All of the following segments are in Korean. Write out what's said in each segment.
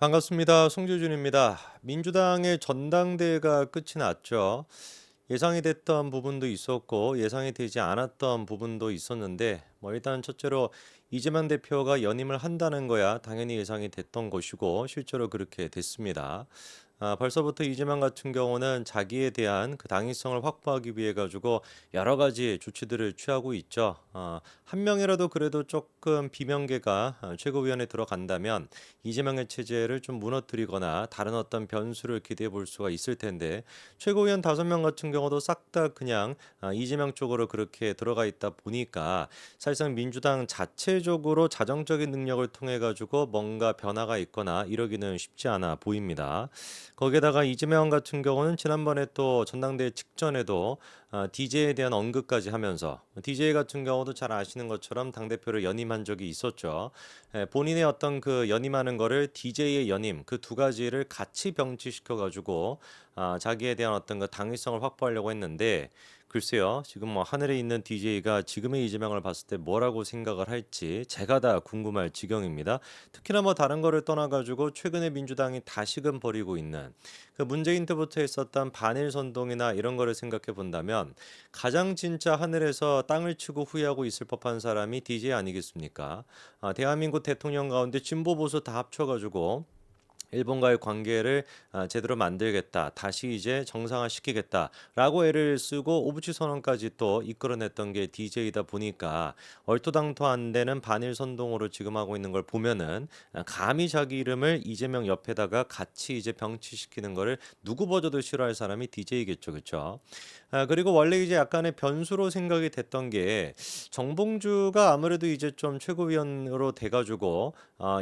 반갑습니다. 송재준입니다. 민주당의 전당대회가 끝이 났죠. 예상이 됐던 부분도 있었고 예상이 되지 않았던 부분도 있었는데 일단 첫째로 이재명 대표가 연임을 한다는 거야 당연히 예상이 됐던 것이고 실제로 그렇게 됐습니다. 벌써부터 이재명 같은 경우는 자기에 대한 그 당위성을 확보하기 위해 가지고 여러 가지 조치들을 취하고 있죠. 한 명이라도 그래도 조금 비명계가 최고위원회 들어간다면 이재명의 체제를 좀 무너뜨리거나 다른 어떤 변수를 기대해 볼 수가 있을 텐데 최고위원 5명 같은 경우도 싹 다 그냥 이재명 쪽으로 그렇게 들어가 있다 보니까 사실상 민주당 자체적으로 자정적인 능력을 통해 가지고 뭔가 변화가 있거나 이러기는 쉽지 않아 보입니다. 거기에다가 이재명 같은 경우는 지난번에 또 전당대회 직전에도 DJ에 대한 언급까지 하면서 DJ 같은 경우도 잘 아시는 것처럼 당대표를 연임한 적이 있었죠. 본인의 어떤 그 연임하는 거를 DJ의 연임 그 두 가지를 같이 병치시켜 가지고 자기에 대한 어떤 그 당위성을 확보하려고 했는데 글쎄요. 지금 하늘에 있는 DJ가 지금의 이재명을 봤을 때 뭐라고 생각을 할지 제가 다 궁금할 지경입니다. 특히나 다른 거를 떠나 가지고 최근에 민주당이 다시금 벌이고 있는 그 문재인 때부터 했었던 반일 선동이나 이런 거를 생각해 본다면 가장 진짜 하늘에서 땅을 치고 후회하고 있을 법한 사람이 DJ 아니겠습니까? 대한민국 대통령 가운데 진보 보수 다 합쳐 가지고 일본과의 관계를 제대로 만들겠다. 다시 이제 정상화시키겠다라고 애를 쓰고 오부치 선언까지 또 이끌어냈던 게 DJ이다 보니까 얼토당토 안 되는 반일 선동으로 지금 하고 있는 걸 보면은 감히 자기 이름을 이재명 옆에다가 같이 이제 병치시키는 거를 누구 보져도 싫어할 사람이 DJ겠죠. 그렇죠? 그리고 원래 이제 약간의 변수로 생각이 됐던 게 정봉주가 아무래도 이제 좀 최고위원으로 돼 가지고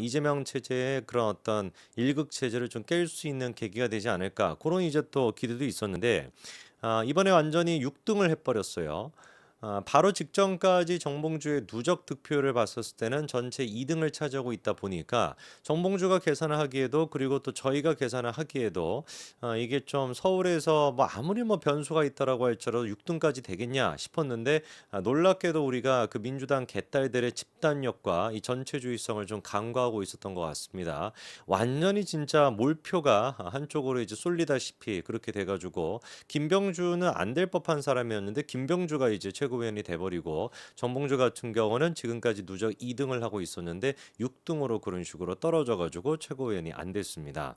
이재명 체제의 그런 어떤 일극 체제를 좀 깰 수 있는 계기가 되지 않을까 그런 이제 또 기대도 있었는데 이번에 완전히 6등을 해버렸어요. 바로 직전까지 정봉주의 누적 득표를 봤었을 때는 전체 2등을 차지하고 있다 보니까 정봉주가 계산을 하기에도 그리고 또 저희가 계산을 하기에도 이게 좀 서울에서 아무리 변수가 있다라고 할지라도 6등까지 되겠냐 싶었는데 놀랍게도 우리가 그 민주당 개딸들의 집단력과 이 전체주의성을 좀 간과하고 있었던 것 같습니다. 완전히 진짜 몰표가 한쪽으로 이제 쏠리다시피 그렇게 돼가지고 김병주는 안 될 법한 사람이었는데 김병주가 이제 최고위원이 돼버리고 정봉주 같은 경우는 지금까지 누적 2등을 하고 있었는데 6등으로 그런 식으로 떨어져가지고 최고위원이 안 됐습니다.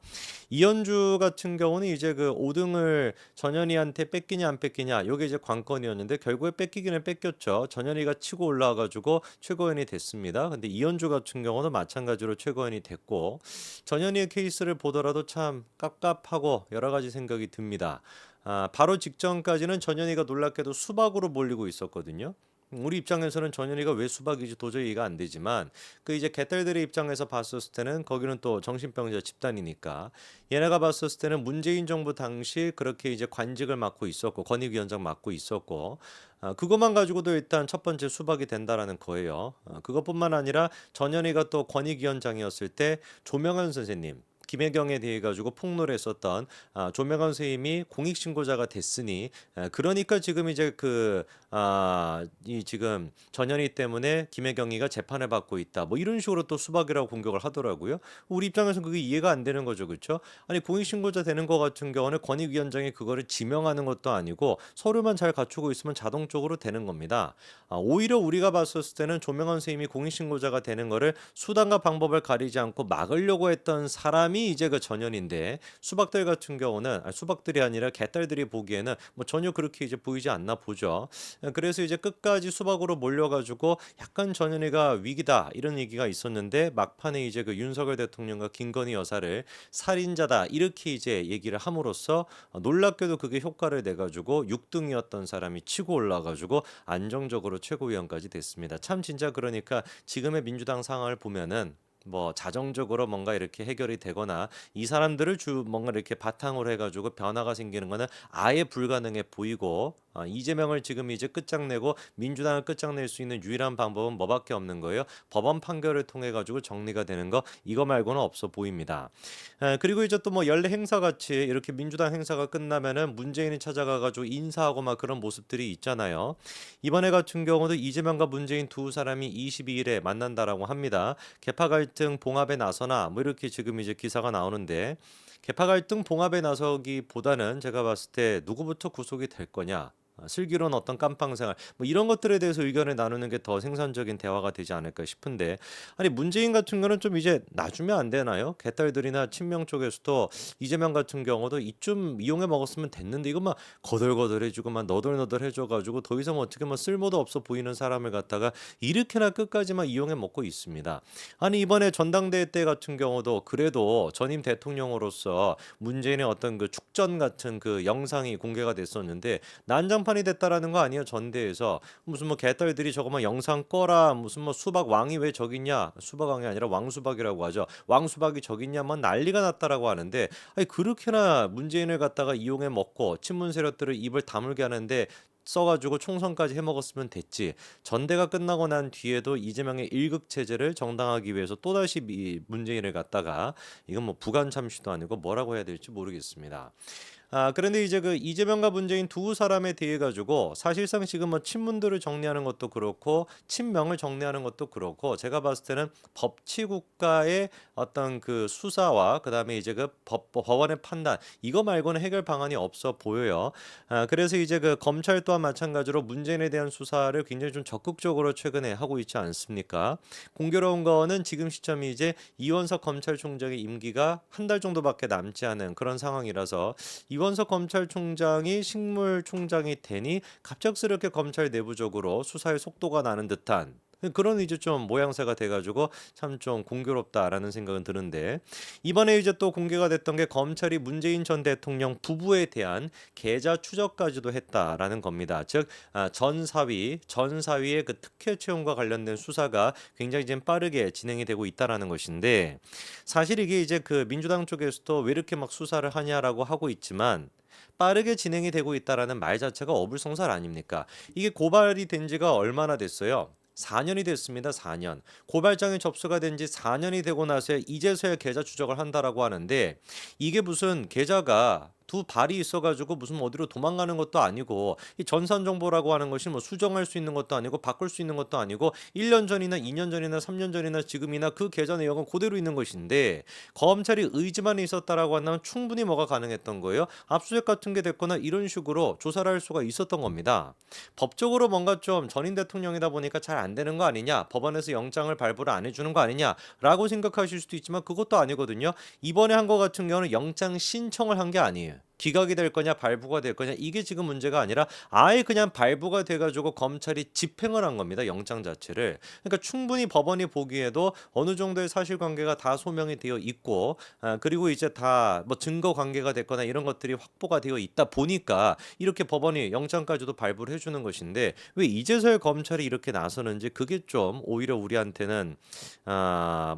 이현주 같은 경우는 이제 그 5등을 전현희한테 뺏기냐 안 뺏기냐 요게 이제 관건이었는데 결국에 뺏기기는 뺏겼죠. 전현희가 치고 올라와가지고 최고위원이 됐습니다. 근데 이현주 같은 경우는 마찬가지로 최고위원이 됐고 전현희의 케이스를 보더라도 참 깝깝하고 여러 가지 생각이 듭니다. 바로 직전까지는 전현희가 놀랍게도 수박으로 몰리고 있었거든요. 우리 입장에서는 전현희가 왜 수박이지 도저히 이해가 안 되지만 그 이제 개딸들의 입장에서 봤었을 때는 거기는 또 정신병자 집단이니까 얘네가 봤었을 때는 문재인 정부 당시 그렇게 이제 관직을 맡고 있었고 권익위원장 맡고 있었고 그것만 가지고도 일단 첫 번째 수박이 된다라는 거예요. 그것뿐만 아니라 전현희가 또 권익위원장이었을 때 조명현 선생님 김혜경에 대해 가지고 폭로를 했었던 조명환 선생님이 공익신고자가 됐으니 그러니까 지금 이제 이 지금 전현희 때문에 김혜경이가 재판을 받고 있다. 이런 식으로 또 수박이라고 공격을 하더라고요. 우리 입장에서는 그게 이해가 안 되는 거죠, 그렇죠? 아니 공익신고자 되는 거 같은 경우는 권익위원장이 그거를 지명하는 것도 아니고 서류만 잘 갖추고 있으면 자동적으로 되는 겁니다. 오히려 우리가 봤었을 때는 조명환 선생님이 공익신고자가 되는 거를 수단과 방법을 가리지 않고 막으려고 했던 사람이 이제 그 전현인데 수박들 같은 경우는 수박들이 아니라 개딸들이 보기에는 전혀 그렇게 이제 보이지 않나 보죠. 그래서 이제 끝까지 수박으로 몰려가지고 약간 전현희가 위기다 이런 얘기가 있었는데 막판에 이제 그 윤석열 대통령과 김건희 여사를 살인자다 이렇게 이제 얘기를 함으로써 놀랍게도 그게 효과를 내가지고 6등이었던 사람이 치고 올라가지고 안정적으로 최고위원까지 됐습니다. 참 진짜 그러니까 지금의 민주당 상황을 보면은 자정적으로 뭔가 이렇게 해결이 되거나 이 사람들을 뭔가 이렇게 바탕으로 해가지고 변화가 생기는 거는 아예 불가능해 보이고 이재명을 지금 이제 끝장내고 민주당을 끝장낼 수 있는 유일한 방법은 뭐밖에 없는 거예요. 법원 판결을 통해 가지고 정리가 되는 거 이거 말고는 없어 보입니다. 그리고 이제 또 뭐 연례 행사 같이 이렇게 민주당 행사가 끝나면은 문재인이 찾아가 가지고 인사하고 막 그런 모습들이 있잖아요. 이번에 같은 경우도 이재명과 문재인 두 사람이 22일에 만난다라고 합니다. 계파 갈등 봉합에 나서나 뭐 이렇게 지금 이제 기사가 나오는데 계파 갈등 봉합에 나서기보다는 제가 봤을 때 누구부터 구속이 될 거냐. 슬기로운 어떤 깜빵 생활 뭐 이런 것들에 대해서 의견을 나누는 게 더 생산적인 대화가 되지 않을까 싶은데 아니 문재인 같은 경우는 좀 이제 놔주면 안 되나요? 개딸들이나 친명 쪽에서도 이재명 같은 경우도 이쯤 이용해 먹었으면 됐는데 이거 막 거덜거덜해지고 막 너덜너덜해져가지고 더 이상 어떻게 뭐 쓸모도 없어 보이는 사람을 갖다가 이렇게나 끝까지 막 이용해 먹고 있습니다. 아니 이번에 전당대회 때 같은 경우도 그래도 전임 대통령으로서 문재인의 어떤 그 축전 같은 그 영상이 공개가 됐었는데 난장판이 됐다라는 거 아니에요. 전대에서 무슨 뭐 개딸들이 저거만 영상 꺼라 무슨 뭐 수박 왕이 왜 저기 있냐 수박 왕이 아니라 왕수박이라고 하죠. 왕수박이 저기 있냐만 난리가 났다라고 하는데 아니 그렇게나 문재인을 갖다가 이용해 먹고 친문 세력들을 입을 다물게 하는데 써가지고 총선까지 해먹었으면 됐지. 전대가 끝나고 난 뒤에도 이재명의 일극 체제를 정당하기 위해서 또다시 문재인을 갖다가 이건 뭐 부관 참시도 아니고 뭐라고 해야 될지 모르겠습니다. 그런데 이제 그 이재명과 문재인 두 사람에 대해 가지고 사실상 지금 뭐 친문들을 정리하는 것도 그렇고 친명을 정리하는 것도 그렇고 제가 봤을 때는 법치국가의 어떤 그 수사와 그다음에 이제 그 법원의 판단 이거 말고는 해결 방안이 없어 보여요. 그래서 이제 그 검찰 또한 마찬가지로 문재인에 대한 수사를 굉장히 좀 적극적으로 최근에 하고 있지 않습니까? 공교로운 거는 지금 시점이 이제 이원석 검찰총장의 임기가 한 달 정도밖에 남지 않은 그런 상황이라서 이원석 검찰총장이 식물총장이 되니 갑작스럽게 검찰 내부적으로 수사의 속도가 나는 듯한 그런 이제 좀 모양새가 돼가지고 참 좀 공교롭다라는 생각은 드는데 이번에 이제 또 공개가 됐던 게 검찰이 문재인 전 대통령 부부에 대한 계좌 추적까지도 했다라는 겁니다. 즉 전 사위의 그 특혜 채용과 관련된 수사가 굉장히 지금 빠르게 진행이 되고 있다라는 것인데 사실 이게 이제 그 민주당 쪽에서도 왜 이렇게 막 수사를 하냐라고 하고 있지만 빠르게 진행이 되고 있다라는 말 자체가 어불성설 아닙니까? 이게 고발이 된 지가 얼마나 됐어요? 4년이 됐습니다. 4년. 고발장이 접수가 된 지 4년이 되고 나서 이제서야 계좌 추적을 한다라고 하는데 이게 무슨 계좌가 두 발이 있어가지고 무슨 어디로 도망가는 것도 아니고 이 전산 정보라고 하는 것이 뭐 수정할 수 있는 것도 아니고 바꿀 수 있는 것도 아니고 1년 전이나 2년 전이나 3년 전이나 지금이나 그 계좌 내역은 그대로 있는 것인데 검찰이 의지만 있었다라고 한다면 충분히 뭐가 가능했던 거예요. 압수수색 같은 게 됐거나 이런 식으로 조사를 할 수가 있었던 겁니다. 법적으로 뭔가 좀 전임 대통령이다 보니까 잘 안 되는 거 아니냐 법원에서 영장을 발부를 안 해주는 거 아니냐라고 생각하실 수도 있지만 그것도 아니거든요. 이번에 한 거 같은 경우는 영장 신청을 한 게 아니에요. 기각이 될 거냐 발부가 될 거냐 이게 지금 문제가 아니라 아예 그냥 발부가 돼가지고 검찰이 집행을 한 겁니다. 영장 자체를. 그러니까 충분히 법원이 보기에도 어느 정도의 사실관계가 다 소명이 되어 있고 그리고 이제 다 뭐 증거 관계가 됐거나 이런 것들이 확보가 되어 있다 보니까 이렇게 법원이 영장까지도 발부를 해주는 것인데 왜 이제서야 검찰이 이렇게 나서는지 그게 좀 오히려 우리한테는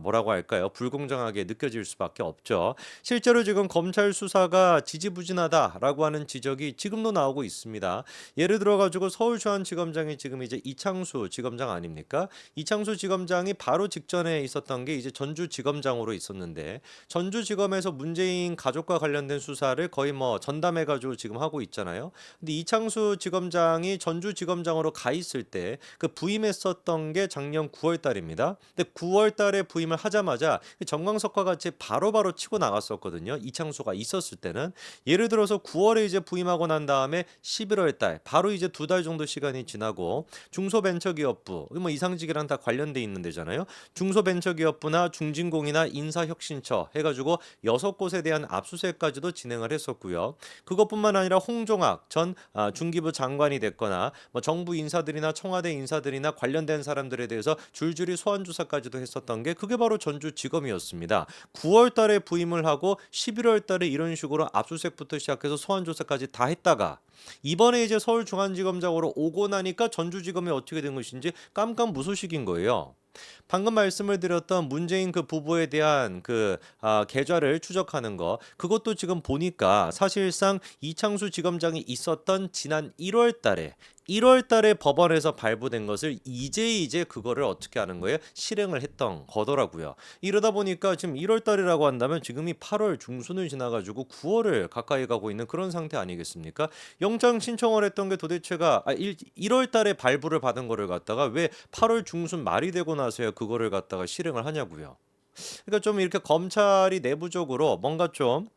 뭐라고 할까요? 불공정하게 느껴질 수밖에 없죠. 실제로 지금 검찰 수사가 지지부진하다라고 하는 지적이 지금도 나오고 있습니다. 예를 들어 가지고 서울중앙지검장이 지금 이제 이창수 지검장 아닙니까? 이창수 지검장이 바로 직전에 있었던 게 이제 전주지검장으로 있었는데 전주지검에서 문재인 가족과 관련된 수사를 거의 뭐 전담해 가지고 지금 하고 있잖아요. 근데 이창수 지검장이 전주지검장으로 가 있을 때 그 부임했었던 게 작년 9월 달입니다. 근데 9월 달에 부임을 하자마자 정광석과 같이 바로바로 치고 나갔었거든요. 이창수가 있었을 때는 예를 들어서 9월에 이제 부임하고 난 다음에 11월 달 바로 이제 두 달 정도 시간이 지나고 중소벤처기업부 뭐 이상직이랑 다 관련돼 있는 데잖아요. 중소벤처기업부나 중진공이나 인사혁신처 해가지고 6곳에 대한 압수수색까지도 진행을 했었고요. 그것뿐만 아니라 홍종학 전 중기부 장관이 됐거나 뭐 정부 인사들이나 청와대 인사들이나 관련된 사람들에 대해서 줄줄이 소환 조사까지도 했었던 게 그게 바로 전주지검이었습니다. 9월 달에 부임을 하고 11월 달에 이런 식으로 압수수색부터 시작해서 소환 조사까지 다 했다가 이번에 이제 서울중앙지검장으로 오고 나니까 전주지검이 어떻게 된 것인지 깜깜무소식인 거예요. 방금 말씀을 드렸던 문재인 그 부부에 대한 계좌를 추적하는 거 그것도 지금 보니까 사실상 이창수 지검장이 있었던 지난 1월 달에 법원에서 발부된 것을 이제 그거를 어떻게 하는 거예요? 실행을 했던 거더라고요. 이러다 보니까 지금 1월 달이라고 한다면 지금이 8월 중순을 지나가지고 9월을 가까이 가고 있는 그런 상태 아니겠습니까? 영장 신청을 했던 게 도대체가 1월 달에 발부를 받은 거를 갖다가 왜 8월 중순 말이 되고 나서야 그거를 갖다가 실행을 하냐고요. 그러니까 좀 이렇게 검찰이 내부적으로 뭔가 좀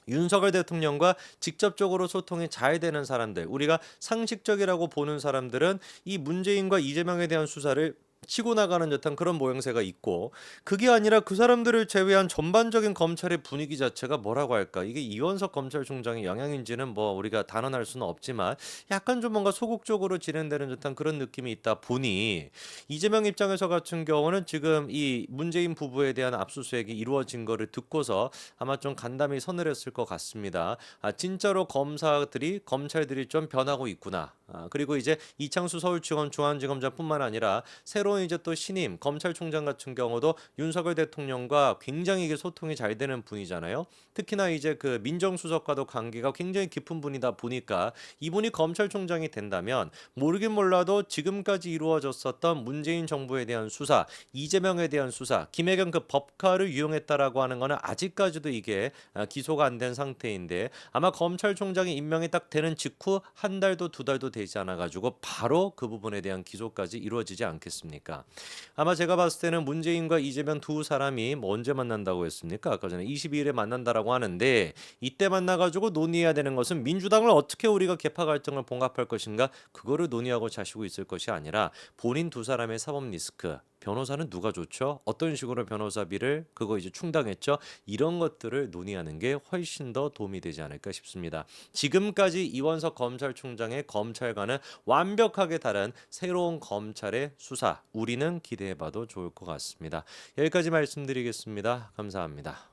윤석열 대통령과 직접적으로 소통이 잘 되는 사람들, 우리가 상식적이라고 보는 사람들은 이 문재인과 이재명에 대한 수사를 치고 나가는 듯한 그런 모양새가 있고, 그게 아니라 그 사람들을 제외한 전반적인 검찰의 분위기 자체가 뭐라고 할까, 이게 이원석 검찰총장의 영향인지는 뭐 우리가 단언할 수는 없지만 약간 좀 뭔가 소극적으로 진행되는 듯한 그런 느낌이 있다 보니, 이재명 입장에서 같은 경우는 지금 이 문재인 부부에 대한 압수수색이 이루어진 거를 듣고서 아마 좀 간담이 서늘했을 것 같습니다. 진짜로 검찰들이 좀 변하고 있구나. 그리고 이제 이창수 서울지검 중앙지검장뿐만 아니라 새로운 이제 또 신임 검찰총장 같은 경우도 윤석열 대통령과 굉장히 이게 소통이 잘 되는 분이잖아요. 특히나 이제 그 민정수석과도 관계가 굉장히 깊은 분이다 보니까 이분이 검찰총장이 된다면 모르긴 몰라도 지금까지 이루어졌었던 문재인 정부에 대한 수사, 이재명에 대한 수사, 김혜경 그 법카를 유용했다라고 하는 거는 아직까지도 이게 기소가 안 된 상태인데, 아마 검찰총장이 임명이 딱 되는 직후 한 달도 두 달도 되지 않아 가지고 바로 그 부분에 대한 기소까지 이루어지지 않겠습니까? 아마 제가 봤을 때는 문재인과 이재명 두 사람이 뭐 언제 만난다고 했습니까? 아까 전에 22일에 만난다라고 하는데, 이때 만나 가지고 논의해야 되는 것은 민주당을 어떻게 우리가 계파 갈등을 봉합할 것인가, 그거를 논의하고 자시고 있을 것이 아니라 본인 두 사람의 사법 리스크, 변호사는 누가 좋죠? 어떤 식으로 변호사비를 그거 이제 충당했죠? 이런 것들을 논의하는 게 훨씬 더 도움이 되지 않을까 싶습니다. 지금까지 이원석 검찰총장의 검찰과는 완벽하게 다른 새로운 검찰의 수사, 우리는 기대해봐도 좋을 것 같습니다. 여기까지 말씀드리겠습니다. 감사합니다.